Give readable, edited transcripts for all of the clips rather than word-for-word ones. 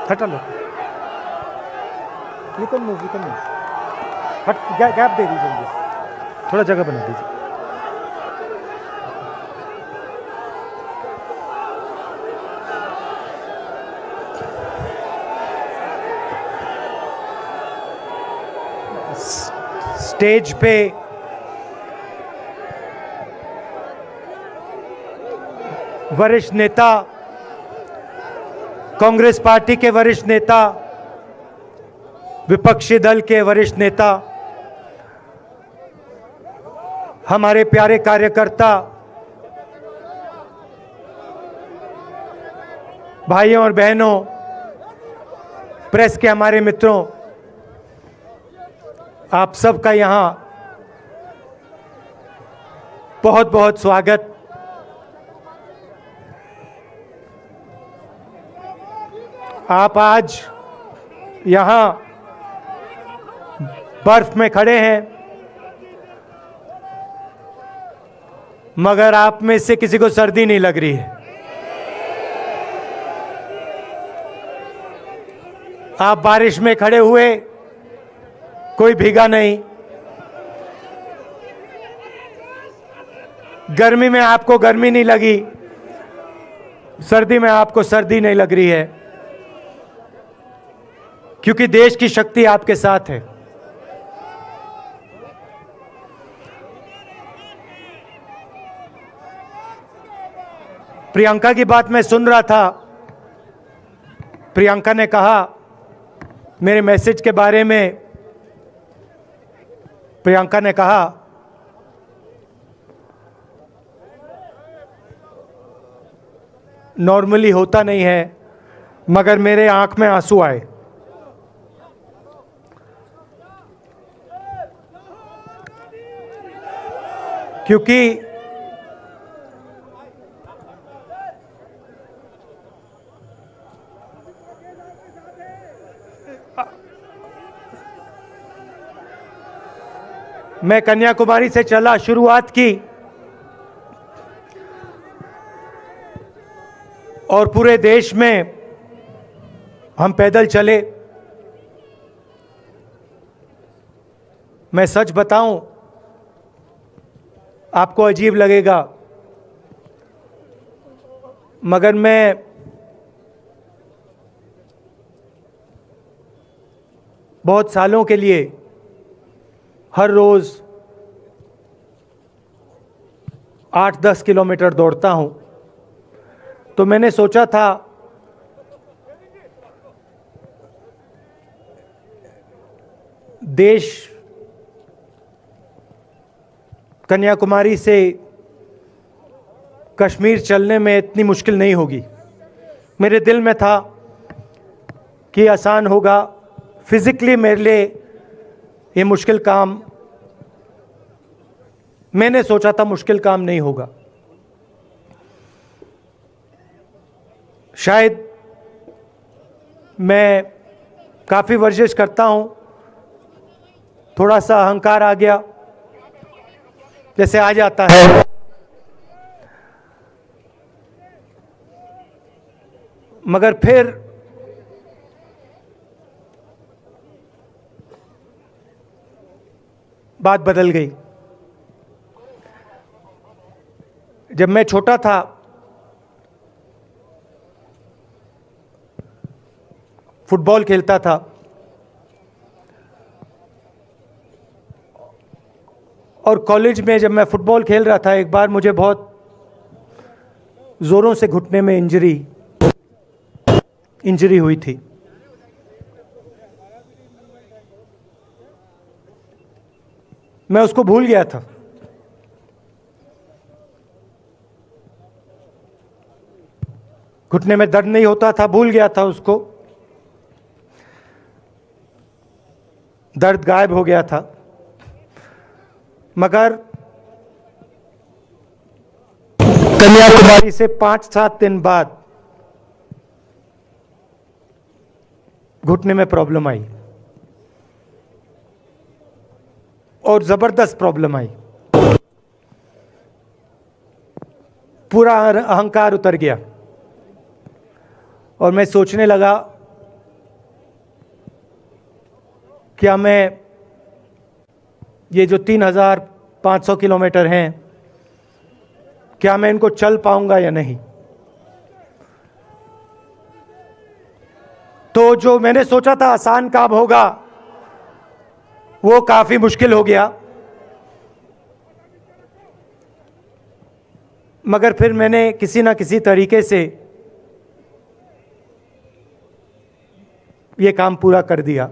हटा लो, you can move, हट, gap दे दीजिए मुझे, थोड़ा जगह बना दीजिए। स्टेज पे वरिष्ठ नेता, कांग्रेस पार्टी के वरिष्ठ नेता, विपक्षी दल के वरिष्ठ नेता, हमारे प्यारे कार्यकर्ता, भाइयों और बहनों, प्रेस के हमारे मित्रों, आप सबका यहां बहुत बहुत स्वागत। आप आज यहां बर्फ में खड़े हैं, मगर आप में से किसी को सर्दी नहीं लग रही है। आप बारिश में खड़े हुए, कोई भीगा नहीं। गर्मी में आपको गर्मी नहीं लगी, सर्दी में आपको सर्दी नहीं लग रही है, क्योंकि देश की शक्ति आपके साथ है। प्रियंका की बात मैं सुन रहा था। प्रियंका ने कहा मेरे मैसेज के बारे में, प्रियंका ने कहा नॉर्मली होता नहीं है, मगर मेरे आंख में आंसू आए। क्योंकि मैं कन्याकुमारी से चला, शुरुआत की और पूरे देश में हम पैदल चले। मैं सच बताऊं, आपको अजीब लगेगा, मगर मैं बहुत सालों के लिए हर रोज 8-10 किलोमीटर दौड़ता हूं। तो मैंने सोचा था देश कन्याकुमारी से कश्मीर चलने में इतनी मुश्किल नहीं होगी। मेरे दिल में था कि आसान होगा, फिजिकली मेरे लिए ये मुश्किल काम, मैंने सोचा था मुश्किल काम नहीं होगा। शायद मैं काफ़ी वर्जिश करता हूं, थोड़ा सा अहंकार आ गया, जैसे आ जाता है, मगर फिर बात बदल गई। जब मैं छोटा था, फुटबॉल खेलता था, और कॉलेज में जब मैं फुटबॉल खेल रहा था, एक बार मुझे बहुत जोरों से घुटने में इंजरी हुई थी। मैं उसको भूल गया था। घुटने में दर्द नहीं होता था, भूल गया था उसको, दर्द गायब हो गया था। मगर कन्याकुमारी से 5-7 दिन बाद घुटने में प्रॉब्लम आई, और जबरदस्त प्रॉब्लम आई। पूरा अहंकार उतर गया और मैं सोचने लगा क्या मैं ये जो 3,500 किलोमीटर हैं, क्या मैं इनको चल पाऊंगा या नहीं। तो जो मैंने सोचा था आसान काम होगा, वो काफी मुश्किल हो गया। मगर फिर मैंने किसी ना किसी तरीके से ये काम पूरा कर दिया।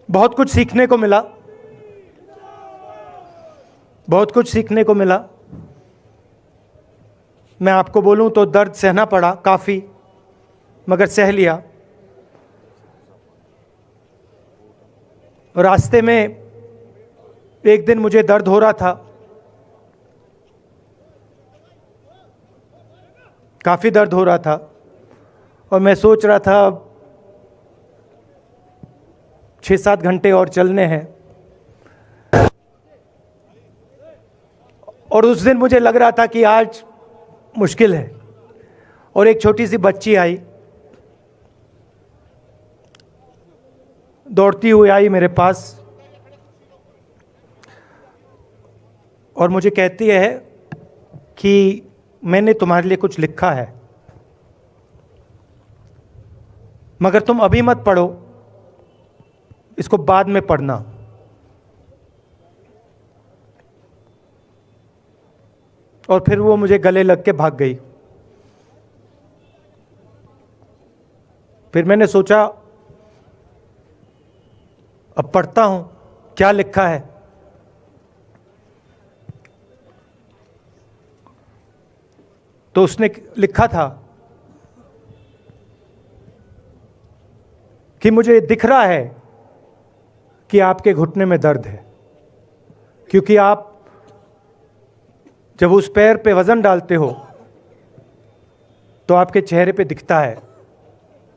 बहुत कुछ सीखने को मिला, बहुत कुछ सीखने को मिला। मैं आपको बोलूं तो दर्द सहना पड़ा काफ़ी, मगर सह लिया। रास्ते में एक दिन मुझे दर्द हो रहा था, काफ़ी दर्द हो रहा था, और मैं सोच रहा था 6-7 घंटे और चलने हैं। और उस दिन मुझे लग रहा था कि आज मुश्किल है। और एक छोटी सी बच्ची आई, दौड़ती हुई आई मेरे पास, और मुझे कहती है कि मैंने तुम्हारे लिए कुछ लिखा है, मगर तुम अभी मत पढ़ो, इसको बाद में पढ़ना। और फिर वो मुझे गले लग के भाग गई। फिर मैंने सोचा अब पढ़ता हूं क्या लिखा है। तो उसने लिखा था कि मुझे दिख रहा है कि आपके घुटने में दर्द है, क्योंकि आप जब उस पैर पे वजन डालते हो तो आपके चेहरे पे दिखता है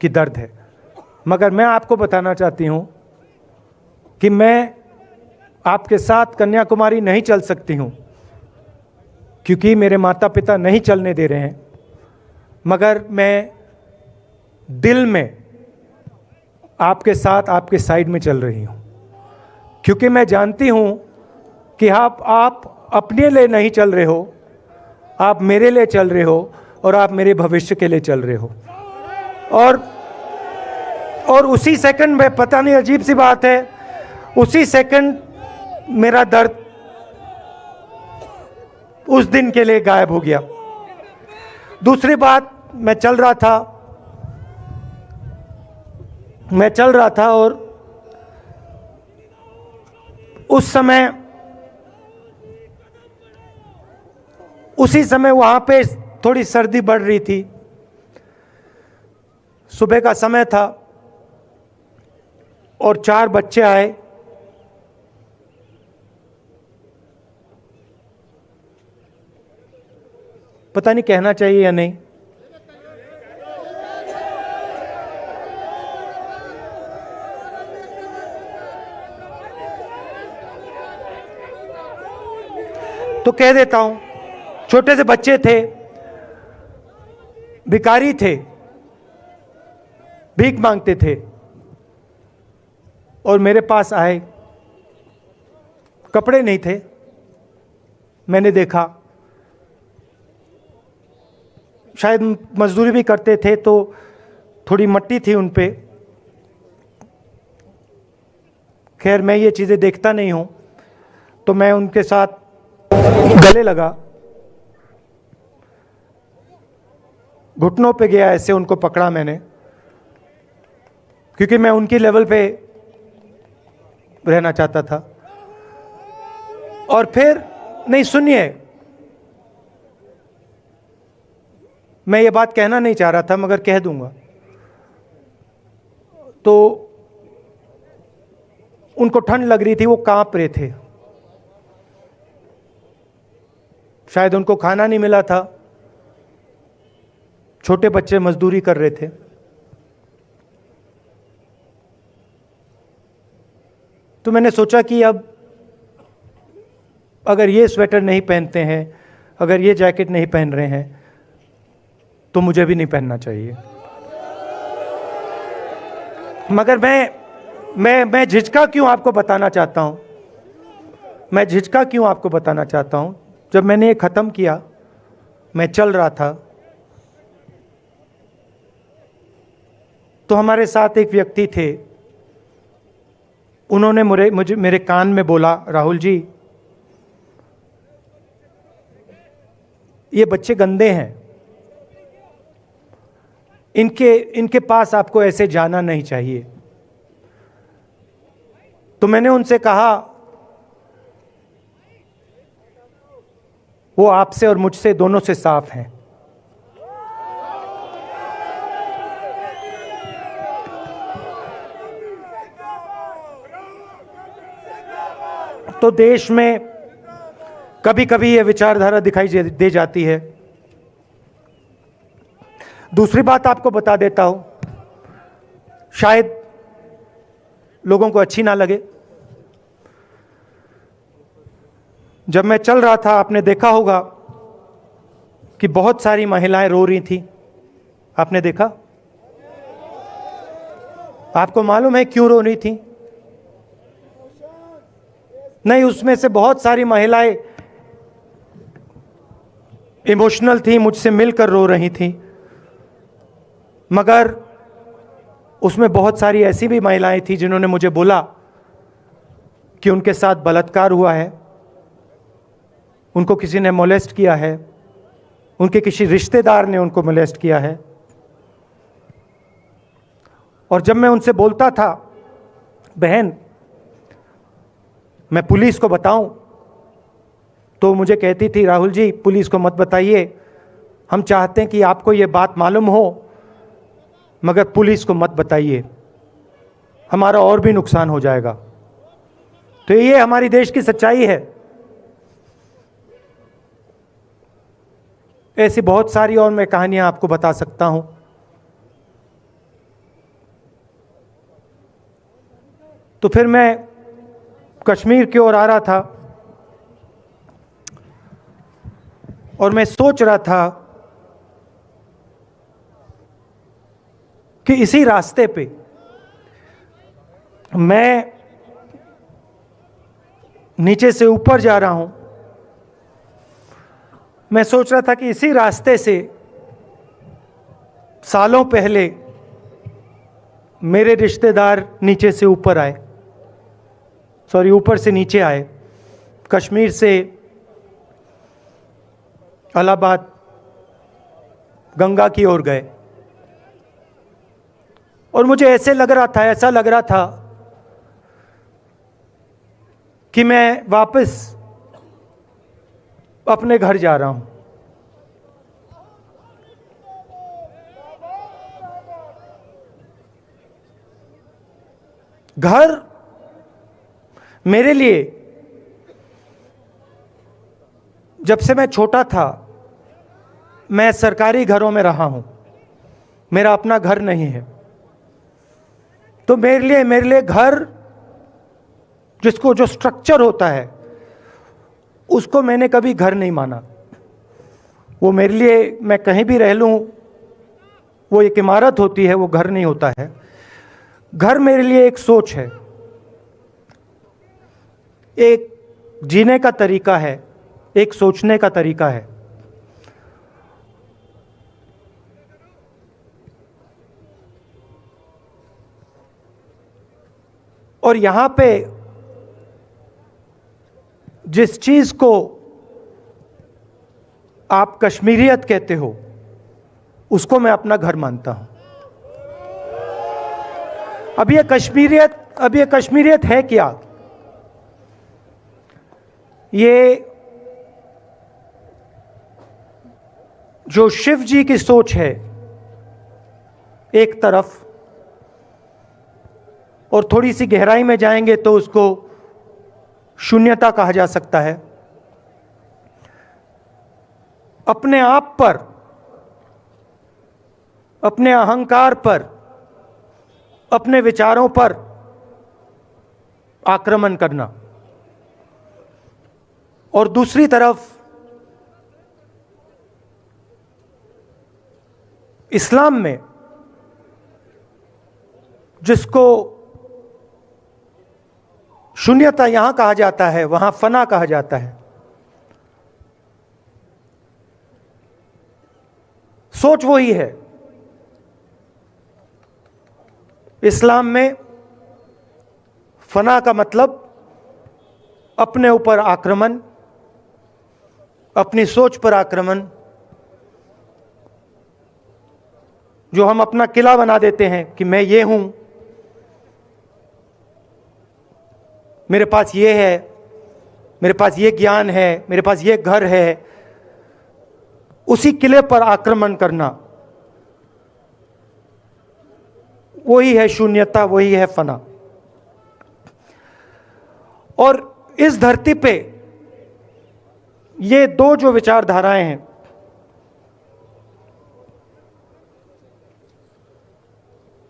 कि दर्द है। मगर मैं आपको बताना चाहती हूं कि मैं आपके साथ कन्याकुमारी नहीं चल सकती हूं, क्योंकि मेरे माता पिता नहीं चलने दे रहे हैं। मगर मैं दिल में आपके साथ, आपके साइड में चल रही हूं, क्योंकि मैं जानती हूं कि आप अपने लिए नहीं चल रहे हो, आप मेरे लिए चल रहे हो, और आप मेरे भविष्य के लिए चल रहे हो। और उसी सेकंड में, पता नहीं अजीब सी बात है, उसी सेकंड मेरा दर्द उस दिन के लिए गायब हो गया। दूसरी बात, मैं चल रहा था और उसी समय वहां पे थोड़ी सर्दी बढ़ रही थी। सुबह का समय था और 4 बच्चे आए। पता नहीं कहना चाहिए या नहीं। तो कह देता हूं, छोटे से बच्चे थे, भिखारी थे, भीख मांगते थे, और मेरे पास आए। कपड़े नहीं थे, मैंने देखा। शायद मजदूरी भी करते थे तो थोड़ी मट्टी थी उन पे। खैर, मैं ये चीज़ें देखता नहीं हूं, तो मैं उनके साथ गले लगा, घुटनों पे गया, ऐसे उनको पकड़ा मैंने, क्योंकि मैं उनकी लेवल पे रहना चाहता था। और फिर, नहीं सुनिए, मैं ये बात कहना नहीं चाह रहा था, मगर कह दूंगा। तो उनको ठंड लग रही थी, वो कांप रहे थे। शायद उनको खाना नहीं मिला था, छोटे बच्चे मजदूरी कर रहे थे। तो मैंने सोचा कि अब अगर ये स्वेटर नहीं पहनते हैं, अगर ये जैकेट नहीं पहन रहे हैं, तो मुझे भी नहीं पहनना चाहिए। मगर मैं मैं झिझका क्यों आपको बताना चाहता हूं, मैं झिझका क्यों आपको बताना चाहता हूं। जब मैंने ये ख़त्म किया, मैं चल रहा था, तो हमारे साथ एक व्यक्ति थे। उन्होंने मुझे मेरे कान में बोला, राहुल जी, ये बच्चे गंदे हैं, इनके पास आपको ऐसे जाना नहीं चाहिए। तो मैंने उनसे कहा, वो आपसे और मुझसे दोनों से साफ हैं। तो देश में कभी कभी ये विचारधारा दिखाई दे जाती है। दूसरी बात आपको बता देता हूं, शायद लोगों को अच्छी ना लगे। जब मैं चल रहा था, आपने देखा होगा कि बहुत सारी महिलाएं रो रही थी। आपने देखा? आपको मालूम है क्यों रो रही थी? नहीं, उसमें से बहुत सारी महिलाएं इमोशनल थी, मुझसे मिलकर रो रही थी। मगर उसमें बहुत सारी ऐसी भी महिलाएं थी जिन्होंने मुझे बोला कि उनके साथ बलात्कार हुआ है, उनको किसी ने मोलेस्ट किया है, उनके किसी रिश्तेदार ने उनको मोलेस्ट किया है। और जब मैं उनसे बोलता था, बहन मैं पुलिस को बताऊं, तो मुझे कहती थी, राहुल जी पुलिस को मत बताइए, हम चाहते हैं कि आपको ये बात मालूम हो, मगर पुलिस को मत बताइए, हमारा और भी नुकसान हो जाएगा। तो ये हमारी देश की सच्चाई है। ऐसी बहुत सारी और मैं कहानियां आपको बता सकता हूं। तो फिर मैं कश्मीर की ओर आ रहा था और मैं सोच रहा था कि इसी रास्ते पे मैं नीचे से ऊपर जा रहा हूं। मैं सोच रहा था कि इसी रास्ते से सालों पहले मेरे रिश्तेदार नीचे से ऊपर आए, सॉरी ऊपर से नीचे आए, कश्मीर से इलाहाबाद गंगा की ओर गए। और मुझे ऐसा लग रहा था कि मैं वापस अपने घर जा रहा हूं। घर मेरे लिए, जब से मैं छोटा था, मैं सरकारी घरों में रहा हूं, मेरा अपना घर नहीं है। तो मेरे लिए घर, जिसको जो स्ट्रक्चर होता है, उसको मैंने कभी घर नहीं माना। वो मेरे लिए, मैं कहीं भी रह लूं, वो एक इमारत होती है, वो घर नहीं होता है। घर मेरे लिए एक सोच है, एक जीने का तरीका है, एक सोचने का तरीका है। और यहां पे जिस चीज को आप कश्मीरियत कहते हो, उसको मैं अपना घर मानता हूं। अब ये कश्मीरियत है क्या? ये जो शिव जी की सोच है एक तरफ, और थोड़ी सी गहराई में जाएंगे तो उसको शून्यता कहा जा सकता है। अपने आप पर, अपने अहंकार पर, अपने विचारों पर आक्रमण करना। और दूसरी तरफ इस्लाम में, जिसको शून्यता यहां कहा जाता है, वहां फना कहा जाता है। सोच वही है। इस्लाम में फना का मतलब अपने ऊपर आक्रमण, अपनी सोच पर आक्रमण, जो हम अपना किला बना देते हैं कि मैं ये हूं, मेरे पास ये है, मेरे पास ये ज्ञान है, मेरे पास ये घर है, उसी किले पर आक्रमण करना, वही है शून्यता, वही है फना। और इस धरती पे ये दो जो विचारधाराएं हैं,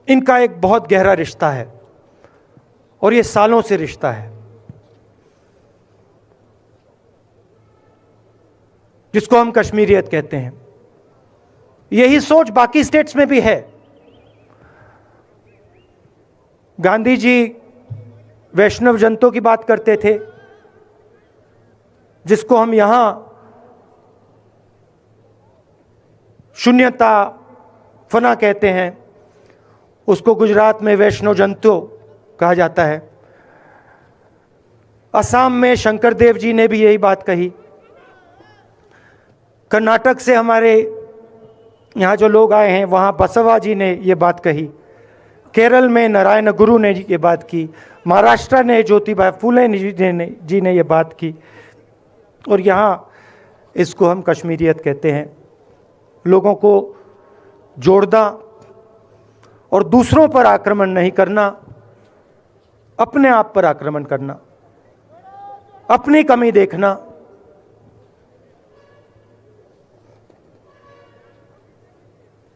इनका एक बहुत गहरा रिश्ता है और ये सालों से रिश्ता है, जिसको हम कश्मीरियत कहते हैं। यही सोच बाकी स्टेट्स में भी है। गांधी जी वैष्णव जनतों की बात करते थे, जिसको हम यहां शून्यता, फना कहते हैं, उसको गुजरात में वैष्णव जनतो कहा जाता है। असम में शंकर देव जी ने भी यही बात कही। कर्नाटक से हमारे यहाँ जो लोग आए हैं, वहाँ बसवा जी ने ये बात कही। केरल में नारायण गुरु ने ये बात की। महाराष्ट्र ने ज्योतिबा फुले जी ने ये बात की। और यहाँ इसको हम कश्मीरियत कहते हैं। लोगों को जोड़ना और दूसरों पर आक्रमण नहीं करना, अपने आप पर आक्रमण करना, अपनी कमी देखना।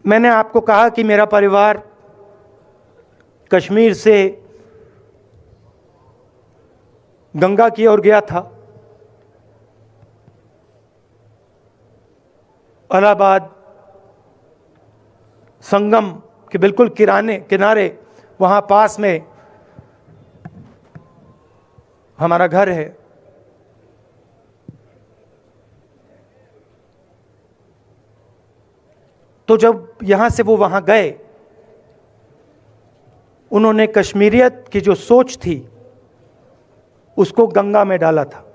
मैंने आपको कहा कि मेरा परिवार कश्मीर से गंगा की ओर गया था। इलाहाबाद संगम के बिल्कुल किनारे वहाँ पास में हमारा घर है। तो जब यहाँ से वो वहाँ गए, उन्होंने कश्मीरियत की जो सोच थी उसको गंगा में डाला था।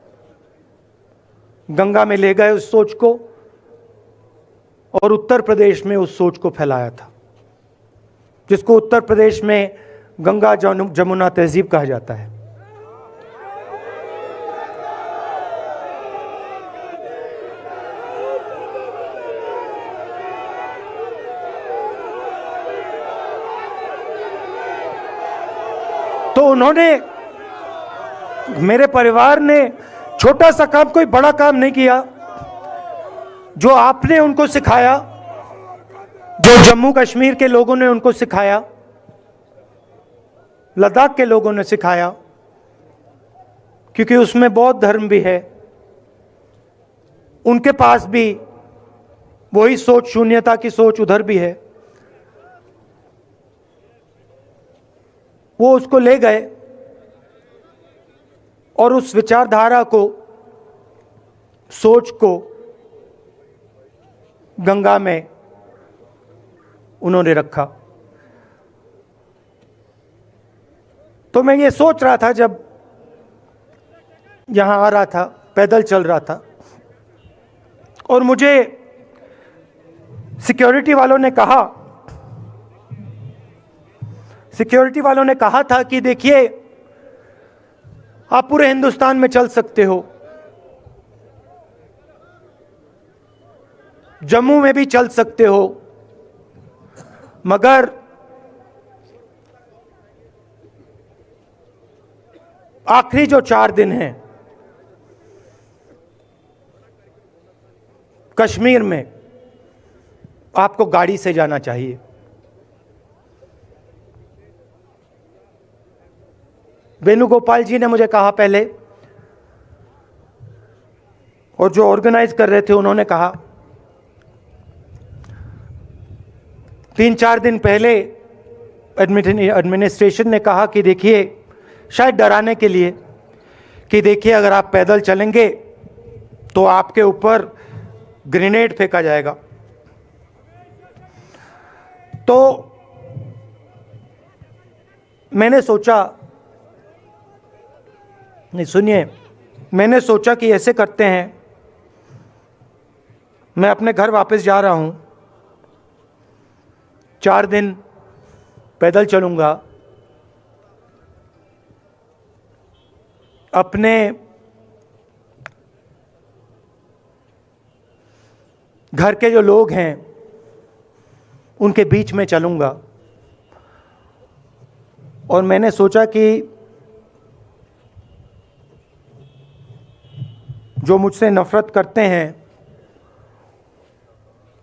गंगा में ले गए उस सोच को और उत्तर प्रदेश में उस सोच को फैलाया था, जिसको उत्तर प्रदेश में गंगा जमुना तहजीब कहा जाता है। तो उन्होंने, मेरे परिवार ने छोटा सा काम, कोई बड़ा काम नहीं किया। जो आपने उनको सिखाया, जो जम्मू कश्मीर के लोगों ने उनको सिखाया, लद्दाख के लोगों ने सिखाया, क्योंकि उसमें बौद्ध धर्म भी है, उनके पास भी वही सोच, शून्यता की सोच उधर भी है। वो उसको ले गए और उस विचारधारा को, सोच को गंगा में उन्होंने रखा। तो मैं ये सोच रहा था, जब यहां आ रहा था, पैदल चल रहा था, और मुझे सिक्योरिटी वालों ने कहा था कि देखिए, आप पूरे हिंदुस्तान में चल सकते हो, जम्मू में भी चल सकते हो, मगर आखिरी जो 4 दिन हैं कश्मीर में, आपको गाड़ी से जाना चाहिए। वेणुगोपाल जी ने मुझे कहा पहले, और जो ऑर्गेनाइज कर रहे थे उन्होंने कहा। 3-4 दिन पहले एडमिनिस्ट्रेशन ने कहा कि देखिए, शायद डराने के लिए, कि देखिए अगर आप पैदल चलेंगे तो आपके ऊपर ग्रेनेड फेंका जाएगा। तो मैंने सोचा, नहीं सुनिए, मैंने सोचा कि ऐसे करते हैं, मैं अपने घर वापस जा रहा हूं, 4 दिन पैदल चलूंगा, अपने घर के जो लोग हैं उनके बीच में चलूंगा। और मैंने सोचा कि जो मुझसे नफरत करते हैं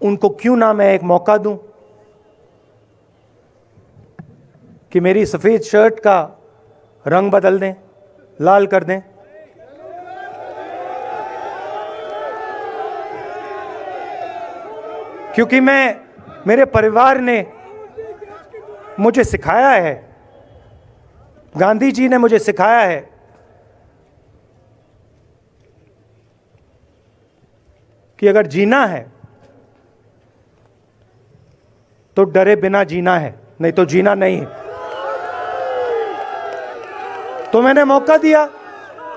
उनको क्यों ना मैं एक मौका दूं कि मेरी सफ़ेद शर्ट का रंग बदल दें, लाल कर दें। क्योंकि मेरे परिवार ने मुझे सिखाया है, गांधी जी ने मुझे सिखाया है कि अगर जीना है तो डरे बिना जीना है, नहीं तो जीना नहीं है। तो मैंने मौका दिया,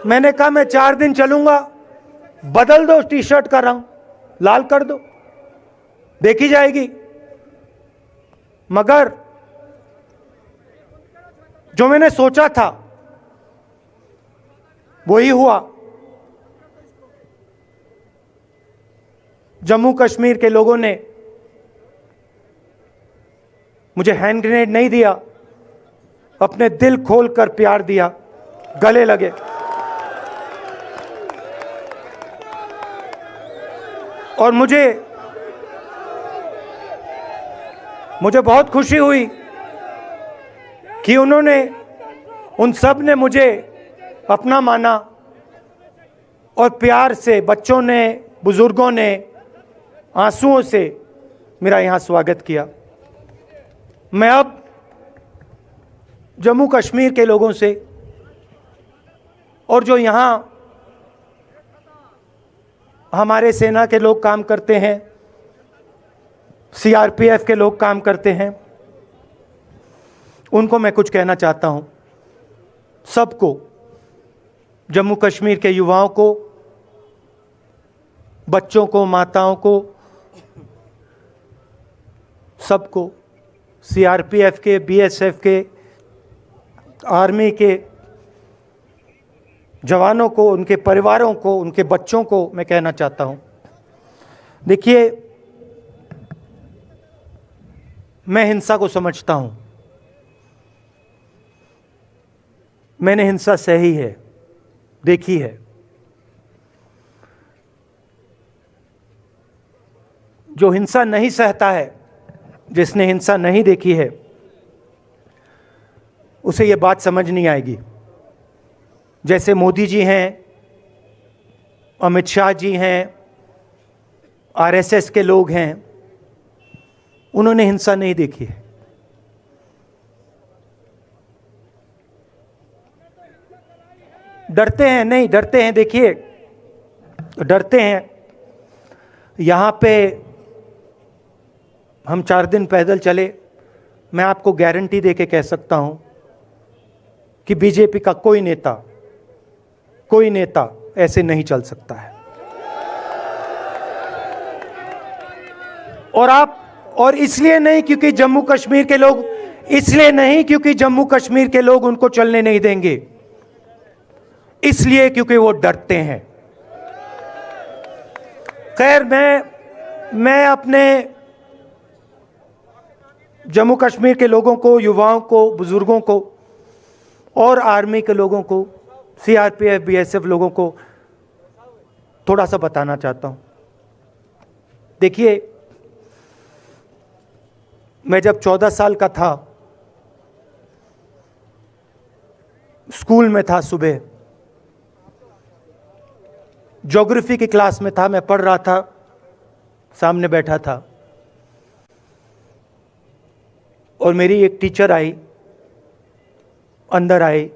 मैंने कहा मैं 4 दिन चलूंगा, बदल दो टी शर्ट का रंग, लाल कर दो, देखी जाएगी। मगर जो मैंने सोचा था वही हुआ। जम्मू कश्मीर के लोगों ने मुझे हैंड ग्रेनेड नहीं दिया, अपने दिल खोलकर प्यार दिया, गले लगे। और मुझे बहुत खुशी हुई कि उन सब ने मुझे अपना माना और प्यार से, बच्चों ने, बुजुर्गों ने आंसुओं से मेरा यहाँ स्वागत किया। मैं अब जम्मू कश्मीर के लोगों से और जो यहाँ हमारे सेना के लोग काम करते हैं, सीआरपीएफ के लोग काम करते हैं, उनको मैं कुछ कहना चाहता हूं। सबको, जम्मू कश्मीर के युवाओं को, बच्चों को, माताओं को, सबको, सीआरपीएफ के, बीएसएफ के, आर्मी के जवानों को, उनके परिवारों को, उनके बच्चों को मैं कहना चाहता हूं, देखिए मैं हिंसा को समझता हूं, मैंने हिंसा सही है, देखी है। जो हिंसा नहीं सहता है, जिसने हिंसा नहीं देखी है, उसे यह बात समझ नहीं आएगी। जैसे मोदी जी हैं, अमित शाह जी हैं, आरएसएस के लोग हैं, उन्होंने हिंसा नहीं देखी है। डरते हैं, नहीं डरते हैं, देखिए डरते हैं। यहाँ पे हम 4 दिन पैदल चले, मैं आपको गारंटी दे के कह सकता हूँ कि बीजेपी का कोई नेता ऐसे नहीं चल सकता है। और इसलिए नहीं क्योंकि जम्मू कश्मीर के लोग, इसलिए नहीं क्योंकि जम्मू कश्मीर के लोग उनको चलने नहीं देंगे, इसलिए क्योंकि वो डरते हैं। खैर, मैं अपने जम्मू कश्मीर के लोगों को, युवाओं को, बुजुर्गों को और आर्मी के लोगों को, सीआरपीएफ, बीएसएफ लोगों को थोड़ा सा बताना चाहता हूं। देखिए, मैं जब 14 साल का था, स्कूल में था, सुबह ज्योग्राफी की क्लास में था, मैं पढ़ रहा था, सामने बैठा था और मेरी एक टीचर आई, अंदर आई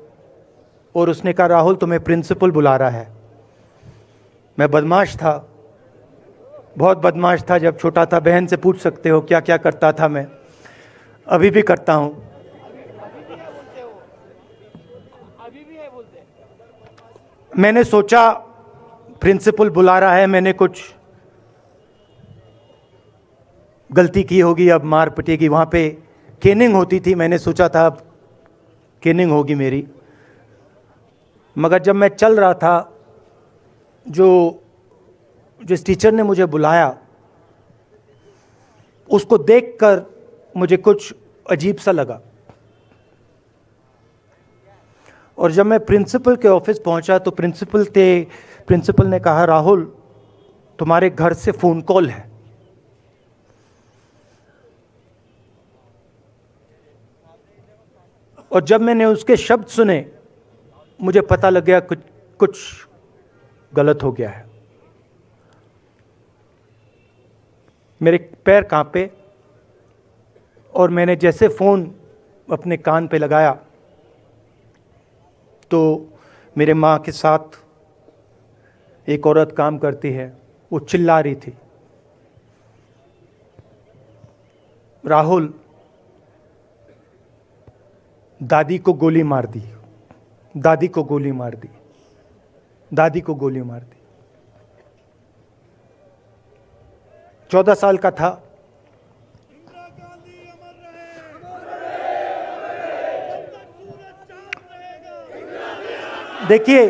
और उसने कहा राहुल तुम्हें प्रिंसिपल बुला रहा है। मैं बदमाश था, बहुत बदमाश था जब छोटा था। बहन से पूछ सकते हो क्या क्या करता था मैं, अभी भी करता हूं। मैंने सोचा प्रिंसिपल बुला रहा है, मैंने कुछ गलती की होगी, अब मार पिटेगी। वहां पे केनिंग होती थी, मैंने सोचा था अब केनिंग होगी मेरी। मगर जब मैं चल रहा था, जिस टीचर ने मुझे बुलाया उसको देखकर मुझे कुछ अजीब सा लगा। और जब मैं प्रिंसिपल के ऑफिस पहुंचा तो प्रिंसिपल ने कहा राहुल तुम्हारे घर से फोन कॉल है। और जब मैंने उसके शब्द सुने मुझे पता लग गया कुछ गलत हो गया है। मेरे पैर कांपे और मैंने जैसे फोन अपने कान पे लगाया तो मेरे माँ के साथ एक औरत काम करती है, वो चिल्ला रही थी राहुल दादी को गोली मार दी, दादी को गोली मार दी, दादी को गोली मार दी। 14 साल का था। देखिए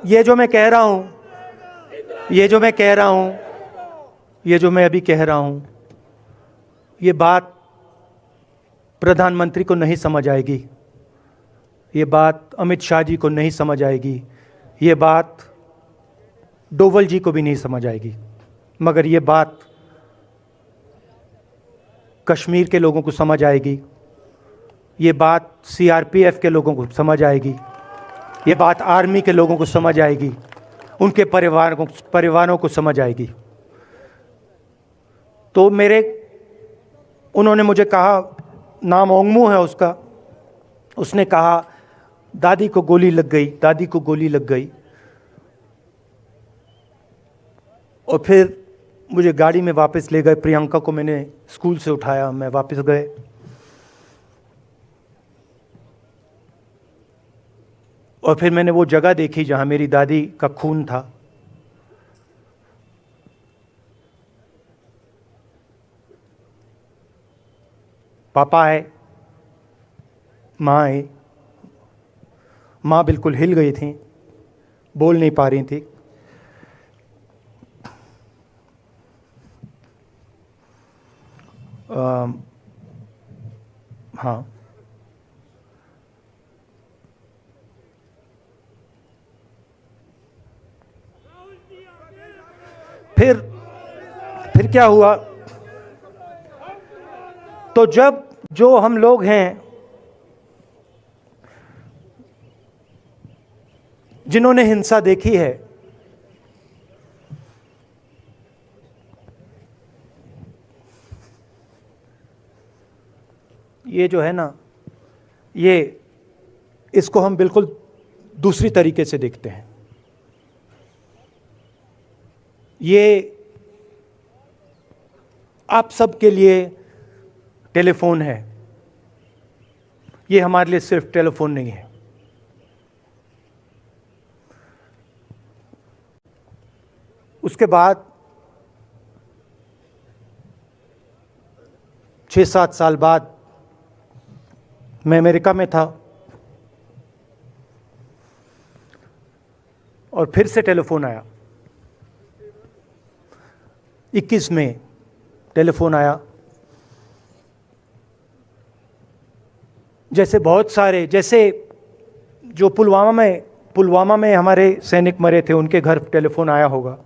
ये जो मैं कह रहा हूं, ये जो मैं अभी कह रहा हूं, ये बात प्रधानमंत्री को नहीं समझ आएगी, ये बात अमित शाह जी को नहीं समझ आएगी, ये बात डोवल जी को भी नहीं समझ आएगी, मगर ये बात कश्मीर के लोगों को समझ आएगी, ये बात सीआरपीएफ के लोगों को समझ आएगी, ये बात आर्मी के लोगों को समझ आएगी, उनके परिवारों को समझ आएगी। तो उन्होंने मुझे कहा, नाम ओंगमू है उसका, उसने कहा दादी को गोली लग गई, दादी को गोली लग गई। और फिर मुझे गाड़ी में वापस ले गए, प्रियंका को मैंने स्कूल से उठाया, मैं वापस गए। और फिर मैंने वो जगह देखी जहां मेरी दादी का खून था। पापा आए, माँ आई। माँ बिल्कुल हिल गई थी, बोल नहीं पा रही थी। हाँ, फिर क्या हुआ? तो जो हम लोग हैं जिन्होंने हिंसा देखी है, ये जो है ना, इसको हम बिल्कुल दूसरी तरीके से देखते हैं। ये आप सबके लिए टेलीफोन है, ये हमारे लिए सिर्फ टेलीफोन नहीं है। उसके बाद 6-7 साल बाद मैं अमेरिका में था और फिर से टेलीफोन आया। 21 में टेलीफोन आया। जैसे बहुत सारे, जैसे जो पुलवामा में हमारे सैनिक मरे थे, उनके घर टेलीफोन आया होगा।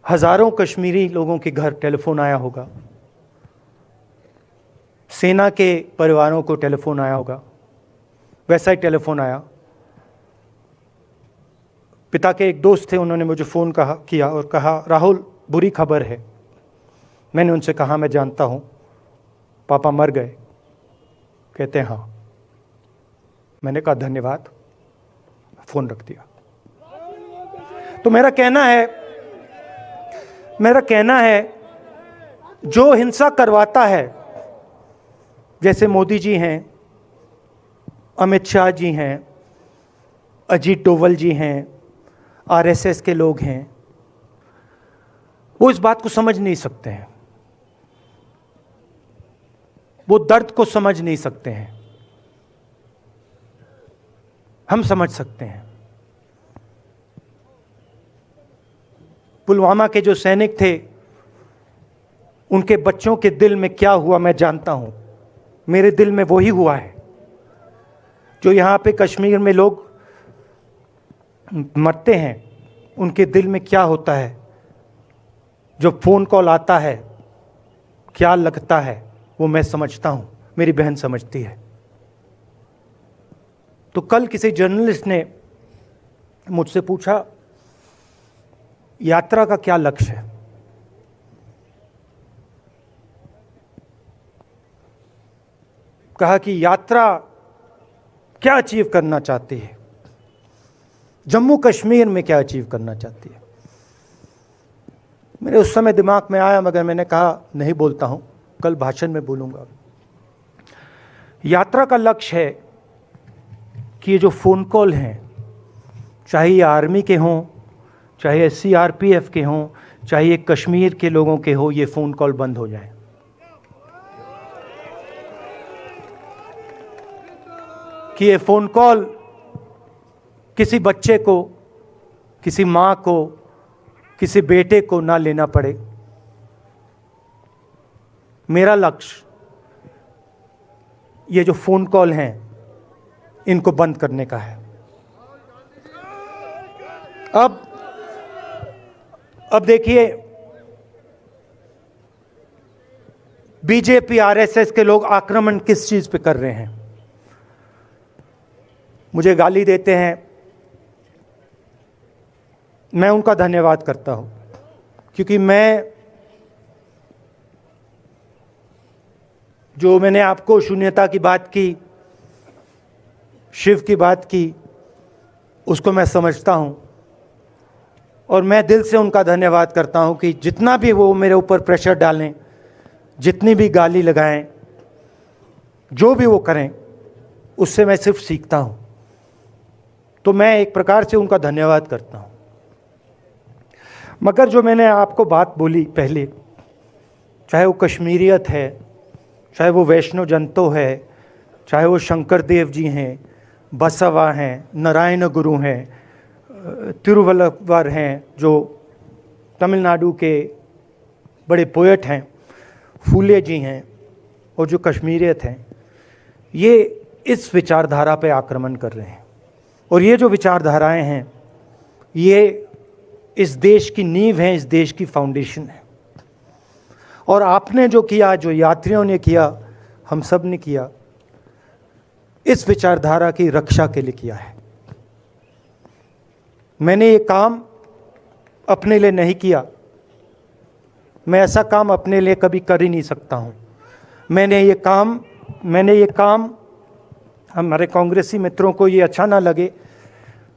हजारों कश्मीरी लोगों के घर टेलीफोन आया होगा। सेना के परिवारों को टेलीफोन आया होगा। वैसा ही टेलीफोन आया। पिता के एक दोस्त थे, उन्होंने मुझे फ़ोन किया और कहा राहुल बुरी खबर है। मैंने उनसे कहा मैं जानता हूँ, पापा मर गए। कहते हैं हाँ। मैंने कहा धन्यवाद, फोन रख दिया। तो मेरा कहना है जो हिंसा करवाता है, जैसे मोदी जी हैं, अमित शाह जी हैं, अजीत डोवल जी हैं, आरएसएस के लोग हैं, वो इस बात को समझ नहीं सकते हैं, वो दर्द को समझ नहीं सकते हैं। हम समझ सकते हैं। पुलवामा के जो सैनिक थे, उनके बच्चों के दिल में क्या हुआ मैं जानता हूं। मेरे दिल में वही हुआ है जो यहां पे कश्मीर में लोग मरते हैं, उनके दिल में क्या होता है। जो फोन कॉल आता है क्या लगता है वो मैं समझता हूं, मेरी बहन समझती है। तो कल किसी जर्नलिस्ट ने मुझसे पूछा यात्रा का क्या लक्ष्य है। कहा कि यात्रा क्या अचीव करना चाहती है, जम्मू कश्मीर में क्या अचीव करना चाहती है। मेरे उस समय दिमाग में आया, मगर मैंने कहा नहीं बोलता हूं, कल भाषण में बोलूंगा। यात्रा का लक्ष्य है कि ये जो फ़ोन कॉल हैं, चाहे ये आर्मी के हों, चाहे सीआरपीएफ के हों, चाहे ये कश्मीर के लोगों के हो, ये फ़ोन कॉल बंद हो जाए। कि ये फ़ोन कॉल किसी बच्चे को, किसी माँ को, किसी बेटे को ना लेना पड़े। मेरा लक्ष्य ये जो फ़ोन कॉल हैं इनको बंद करने का है। अब देखिए, बीजेपी आरएसएस के लोग आक्रमण किस चीज पे कर रहे हैं। मुझे गाली देते हैं, मैं उनका धन्यवाद करता हूं, क्योंकि मैंने आपको शून्यता की बात की, शिव की बात की, उसको मैं समझता हूं और मैं दिल से उनका धन्यवाद करता हूं कि जितना भी वो मेरे ऊपर प्रेशर डालें, जितनी भी गाली लगाएं, जो भी वो करें, उससे मैं सिर्फ सीखता हूं। तो मैं एक प्रकार से उनका धन्यवाद करता हूं। मगर जो मैंने आपको बात बोली पहले, चाहे वो कश्मीरियत है, चाहे वो वैष्णो जंतो है, चाहे वो शंकर देव जी हैं, बसवा हैं, नारायण गुरु हैं, तिरुवल्लुवर हैं जो तमिलनाडु के बड़े पोएट हैं, फूले जी हैं, और जो कश्मीरियत हैं, ये इस विचारधारा पे आक्रमण कर रहे हैं। और ये जो विचारधाराएं हैं, ये इस देश की नींव है, इस देश की फाउंडेशन है। और आपने जो किया, जो यात्रियों ने किया, हम सब ने किया, इस विचारधारा की रक्षा के लिए किया है। मैंने ये काम अपने लिए नहीं किया, मैं ऐसा काम अपने लिए कभी कर ही नहीं सकता हूँ। मैंने ये काम हमारे कांग्रेसी मित्रों को ये अच्छा ना लगे,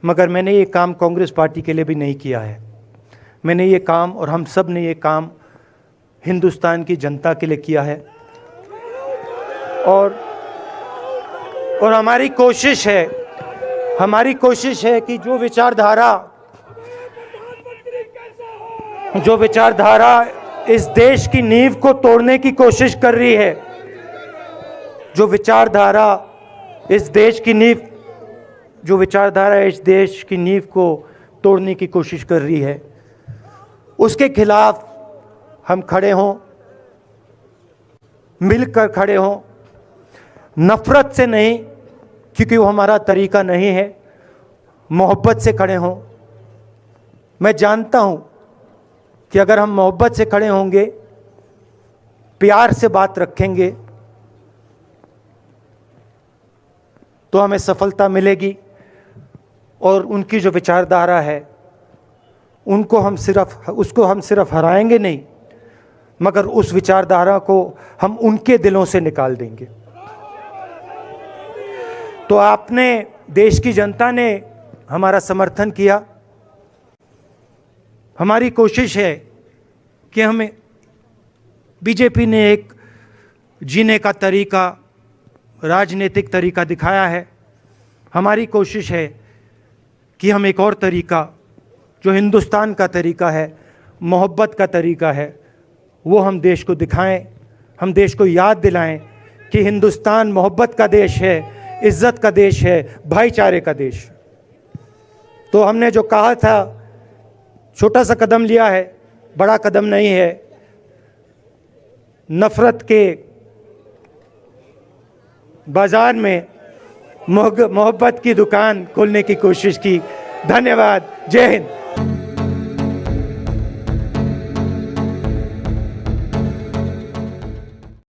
मगर मैंने ये काम कांग्रेस पार्टी के लिए भी नहीं किया है। मैंने ये काम, और हम सब ने ये काम हिंदुस्तान की जनता के लिए किया है। और हमारी कोशिश है कि जो विचारधारा इस देश की नींव को तोड़ने की कोशिश कर रही है, जो विचारधारा इस देश की नींव को तोड़ने की कोशिश कर रही है, उसके खिलाफ हम खड़े हों, मिलकर खड़े हों, नफरत से नहीं, क्योंकि वो हमारा तरीका नहीं है, मोहब्बत से खड़े हों। मैं जानता हूं कि अगर हम मोहब्बत से खड़े होंगे, प्यार से बात रखेंगे, तो हमें सफलता मिलेगी। और उनकी जो विचारधारा है, उसको हम सिर्फ हराएंगे नहीं, मगर उस विचारधारा को हम उनके दिलों से निकाल देंगे। तो आपने, देश की जनता ने हमारा समर्थन किया। हमारी कोशिश है कि हमें, बीजेपी ने एक जीने का तरीका, राजनीतिक तरीका दिखाया है। हमारी कोशिश है कि हम एक और तरीका, जो हिंदुस्तान का तरीका है, मोहब्बत का तरीका है, वो हम देश को दिखाएं। हम देश को याद दिलाएं कि हिंदुस्तान मोहब्बत का देश है, इज्जत का देश है, भाईचारे का देश। तो हमने जो कहा था, छोटा सा कदम लिया है, बड़ा कदम नहीं है। नफरत के बाजार में मोहब्बत की दुकान खोलने की कोशिश की। धन्यवाद। जय हिंद।